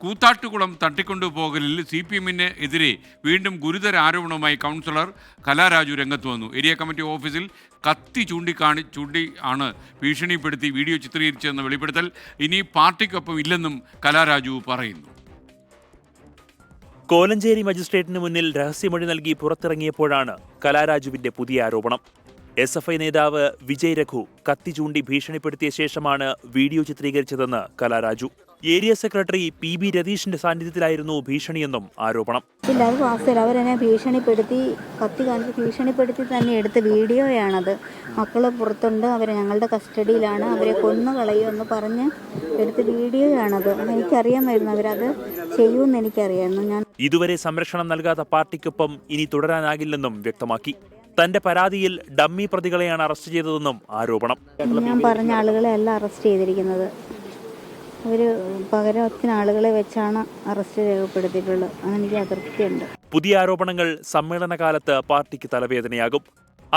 കൂത്താട്ടുകുളം തട്ടിക്കൊണ്ടുപോകലിൽ CPM-ന് എതിരെ വീണ്ടും ഗുരുതര ആരോപണവുമായി കൗൺസിലർ കലാരാജു രംഗത്ത് വന്നു. ഏരിയ കമ്മിറ്റി ഓഫീസിൽ കത്തി ചൂണ്ടി ആണ് ഭീഷണിപ്പെടുത്തി വീഡിയോ ചിത്രീകരിച്ചതെന്ന് വെളിപ്പെടുത്തൽ. ഇനി പാർട്ടിക്കൊപ്പം ഇല്ലെന്നും കലാരാജു പറയുന്നു. കോലഞ്ചേരി മജിസ്ട്രേറ്റിന് മുന്നിൽ രഹസ്യമൊഴി നൽകി പുറത്തിറങ്ങിയപ്പോഴാണ് കലാരാജുവിന്റെ പുതിയ ആരോപണം. SFI നേതാവ് വിജയ് രഘു കത്തി ചൂണ്ടി ഭീഷണിപ്പെടുത്തിയ ശേഷമാണ് വീഡിയോ ചിത്രീകരിച്ചതെന്ന് കലാരാജു. ഏരിയ സെക്രട്ടറി PB രതീഷിന്റെ സാന്നിധ്യത്തിലായിരുന്നു ഭീഷണിയെന്നും ആരോപണം. ഇല്ല, അത് വാസ്തവല്ല. അവരെന്നെ ഭീഷണിപ്പെടുത്തി, കത്തി കാണിച്ച് ഭീഷണിപ്പെടുത്തി തന്നെ എടുത്ത വീഡിയോയാണത്. മക്കള് പുറത്തുണ്ട്, അവർ ഞങ്ങളുടെ കസ്റ്റഡിയിലാണ്, അവരെ കൊന്നു കളയുമെന്ന് പറഞ്ഞ് എടുത്ത വീഡിയോയാണത്. എനിക്കറിയാമായിരുന്നു അവരത് ചെയ്യുമെന്ന് എനിക്കറിയായിരുന്നു. ഞാൻ ഇതുവരെ സംരക്ഷണം നൽകാത്ത പാർട്ടിക്കൊപ്പം ഇനി തുടരാനാകില്ലെന്നും വ്യക്തമാക്കി. തന്റെ പരാതിയിൽ ഡമ്മി പ്രതികളെയാണ് അറസ്റ്റ് ചെയ്തതെന്നും ആരോപണം. ഞാൻ പറഞ്ഞ ആളുകളെ അല്ല അറസ്റ്റ് ചെയ്തിരിക്കുന്നത്. അവർ പകരത്തിന് ആളുകളെ വെച്ചാണ് അറസ്റ്റ് രേഖപ്പെടുത്തിയിട്ടുള്ളത്. അതെനിക്ക് അതൃപ്തിയുണ്ട്. പുതിയ ആരോപണങ്ങൾ സമ്മേളനകാലത്ത് പാർട്ടിക്ക് തലവേദനയാകും.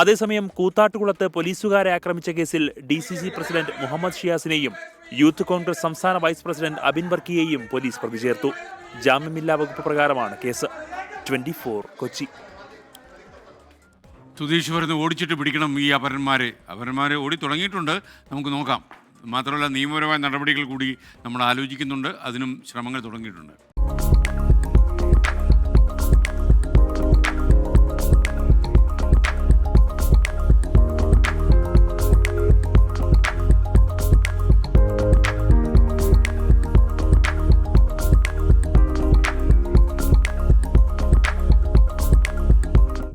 അതേസമയം കൂത്താട്ടുകുളത്ത് പോലീസുകാരെ ആക്രമിച്ച കേസിൽ DCC പ്രസിഡന്റ് മുഹമ്മദ് ഷിയാസിനെയും യൂത്ത് കോൺഗ്രസ് സംസ്ഥാന വൈസ് പ്രസിഡന്റ് അബിൻ വർക്കിയെയും പോലീസ് പ്രതി ചേർത്തു. ജാമ്യമില്ലാ വകുപ്പ് പ്രകാരമാണ് കേസ്. 24 കൊച്ചി. സുധീഷ് പറഞ്ഞ് ഓടിച്ചിട്ട് പിടിക്കണം ഈ അപരന്മാരെ ഓടി തുടങ്ങിയിട്ടുണ്ട്. നമുക്ക് നോക്കാം. മാത്രമല്ല നിയമപരമായ നടപടികൾ കൂടി നമ്മൾ ആലോചിക്കുന്നുണ്ട്. അതിനും ശ്രമങ്ങൾ തുടങ്ങിയിട്ടുണ്ട്.